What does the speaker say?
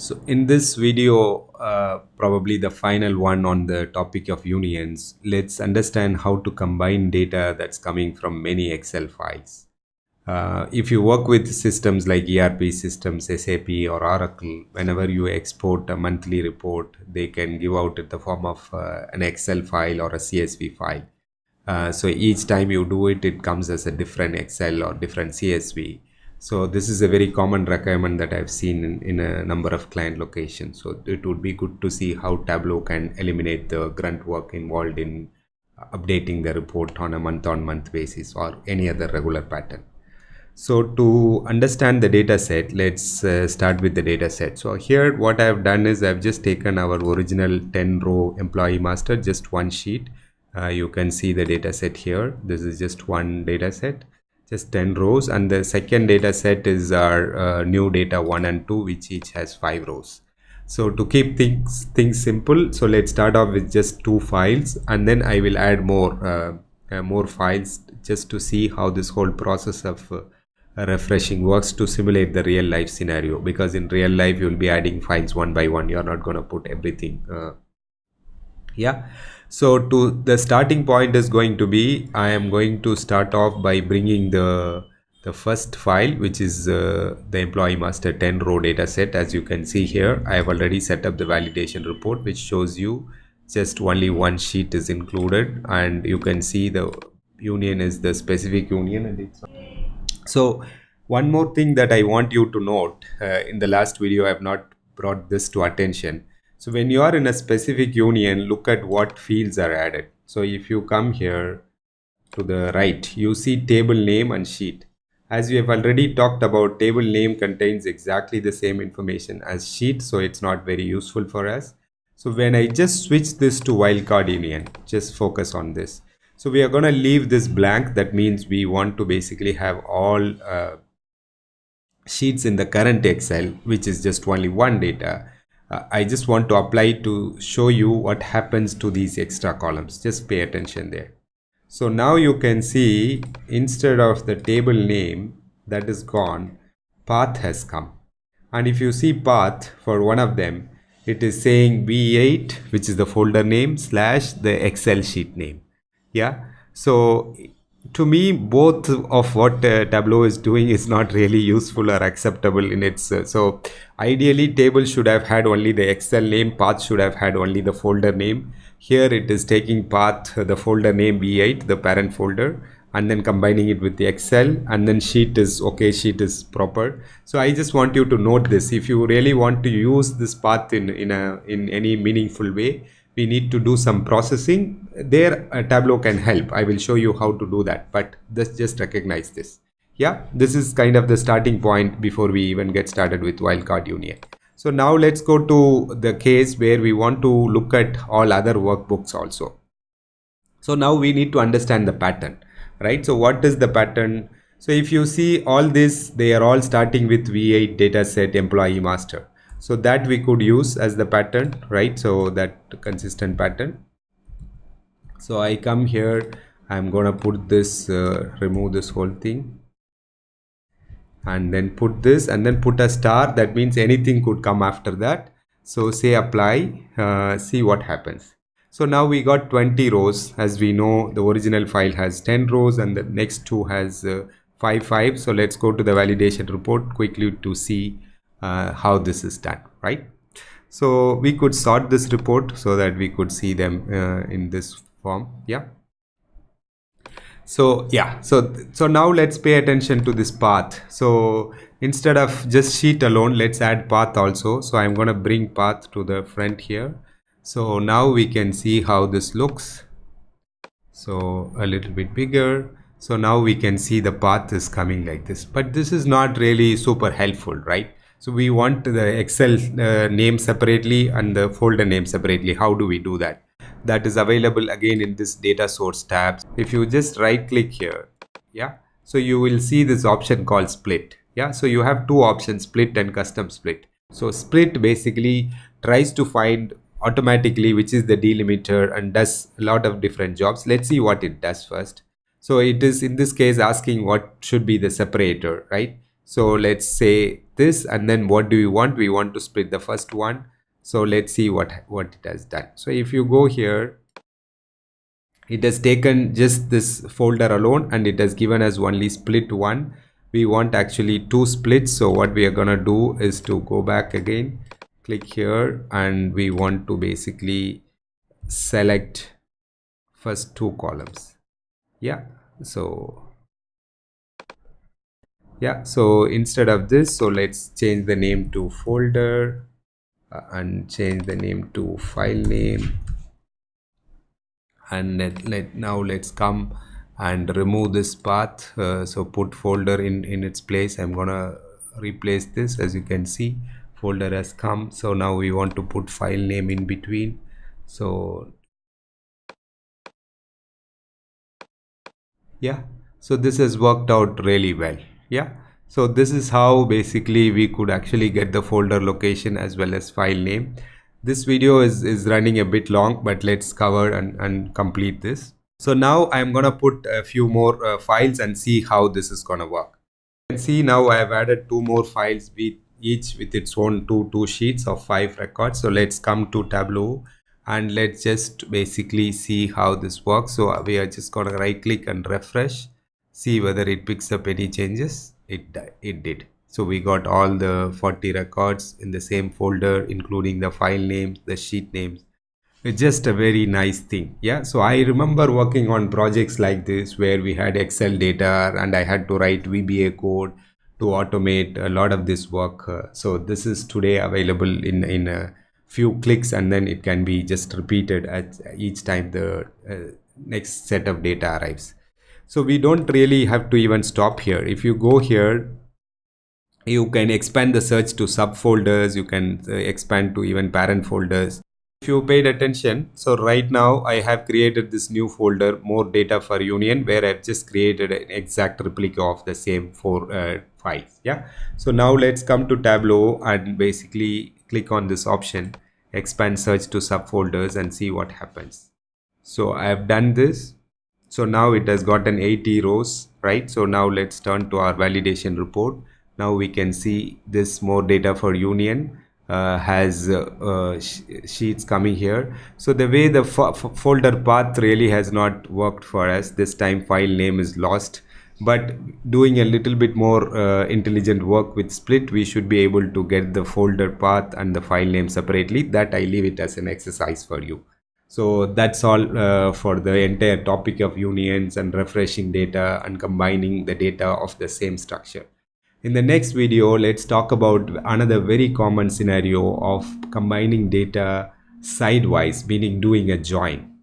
So in this video, probably the final one on the topic of unions, let's understand how to combine data that's coming from many Excel files. If you work with systems like ERP systems, SAP or Oracle, whenever you export a monthly report, they can give out in the form of an Excel file or a CSV file. So each time you do it, it comes as a different Excel or different CSV. So this is a very common requirement that I've seen in a number of client locations. So it would be good to see how Tableau can eliminate the grunt work involved in updating the report on a month-on-month basis or any other regular pattern. So to understand the data set, let's start with the data set. So here what I've done is I've just taken our original 10-row employee master, just one sheet. You can see the data set here. This is just one data set, just 10 rows, and the second data set is our new data 1 and 2, which each has 5 rows. So to keep things simple, so let's start off with just 2 files, and then I will add more files just to see how this whole process of refreshing works to simulate the real life scenario, because in real life you will be adding files one by one. You're not going to put everything. So to the starting point is going to be, I am going to start off by bringing the first file, which is the employee master 10-row data set. As you can see here, I have already set up the validation report, which shows you just only one sheet is included, and you can see the union is the specific union. And so one more thing that I want you to note, in the last video I have not brought this to attention. So when you are in a specific union, look at what fields are added. So if you come here to the right, you see table name and sheet. As we have already talked about, table name contains exactly the same information as sheet, so it's not very useful for us. So when I just switch this to Wildcard Union, just focus on this. So we are going to leave this blank. That means we want to basically have all sheets in the current Excel, which is just only one data. I just want to apply to show you what happens to these extra columns. Just pay attention there. So now you can see, instead of the table name that is gone, path has come. And if you see path for one of them, it is saying V8, which is the folder name, / the Excel sheet name. So to me, both of what Tableau is doing is not really useful or acceptable in its. So ideally, table should have had only the Excel name, path should have had only the folder name. Here it is taking path, the folder name V8, the parent folder, and then combining it with the Excel, and then sheet is okay, sheet is proper. So I just want you to note this. If you really want to use this path in any meaningful way, we need to do some processing. There Tableau can help. I will show you how to do that, but just recognize this. This is kind of the starting point before we even get started with Wildcard Union. So now let's go to the case where we want to look at all other workbooks also. So now we need to understand the pattern, right? So what is the pattern? So if you see all this, they are all starting with V8 dataset employee master. So that we could use as the pattern, right? So that consistent pattern. So I come here, I'm gonna put this, remove this whole thing, and then put this, and then put a star. That means anything could come after that. So say apply, see what happens. So now we got 20 rows. As we know, the original file has 10 rows and the next two has 5. So let's go to the validation report quickly to see how this is done, right? So we could sort this report so that we could see them in this form. So now let's pay attention to this path. So instead of just sheet alone, let's add path also. So I'm going to bring path to the front here. So now we can see how this looks. So a little bit bigger. So now we can see the path is coming like this, but this is not really super helpful, right? So we want the Excel name separately and the folder name separately. How do we do that? That is available again in this data source tab. If you just right click here, so you will see this option called split. So you have two options, split and custom split. So split basically tries to find automatically which is the delimiter and does a lot of different jobs. Let's see what it does first. So it is in this case asking what should be the separator, right? So let's say this, and then what do we want? We want to split the first one. So let's see what it has done. So if you go here, it has taken just this folder alone and it has given us only split one. We want actually two splits. So what we are gonna do is to go back again, click here, and we want to basically select first two columns. Yeah, so instead of this, so let's change the name to folder and change the name to file name, and now let's come and remove this path. So put folder in its place. I'm gonna replace this. As you can see, folder has come. So now we want to put file name in between. So yeah, so this has worked out really well. Yeah, so this is how basically we could actually get the folder location as well as file name. This video is running a bit long, but let's cover and complete this. So now I'm gonna put a few more files and see how this is gonna work. You can see now I have added two more files with each with its own two sheets of 5 records. So let's come to Tableau and let's just basically see how this works. So we are just gonna right click and refresh, see whether it picks up any changes. It did. So we got all the 40 records in the same folder, including the file names, the sheet names. It's just a very nice thing. Yeah, so I remember working on projects like this where we had Excel data and I had to write VBA code to automate a lot of this work. So this is today available in a few clicks, and then it can be just repeated at each time the next set of data arrives. So we don't really have to even stop here. If you go here, you can expand the search to subfolders. You can expand to even parent folders. If you paid attention, so right now I have created this new folder, more data for union, where I've just created an exact replica of the same 4 files. Yeah, so now let's come to Tableau and basically click on this option, expand search to subfolders, and see what happens. So I have done this. So now it has gotten 80 rows, right? So now let's turn to our validation report. Now we can see this more data for union has sheets coming here. So the way the folder path really has not worked for us this time. File name is lost, but doing a little bit more intelligent work with split, we should be able to get the folder path and the file name separately. That I leave it as an exercise for you. So that's all for the entire topic of unions and refreshing data and combining the data of the same structure. In the next video, let's talk about another very common scenario of combining data sidewise, meaning doing a join.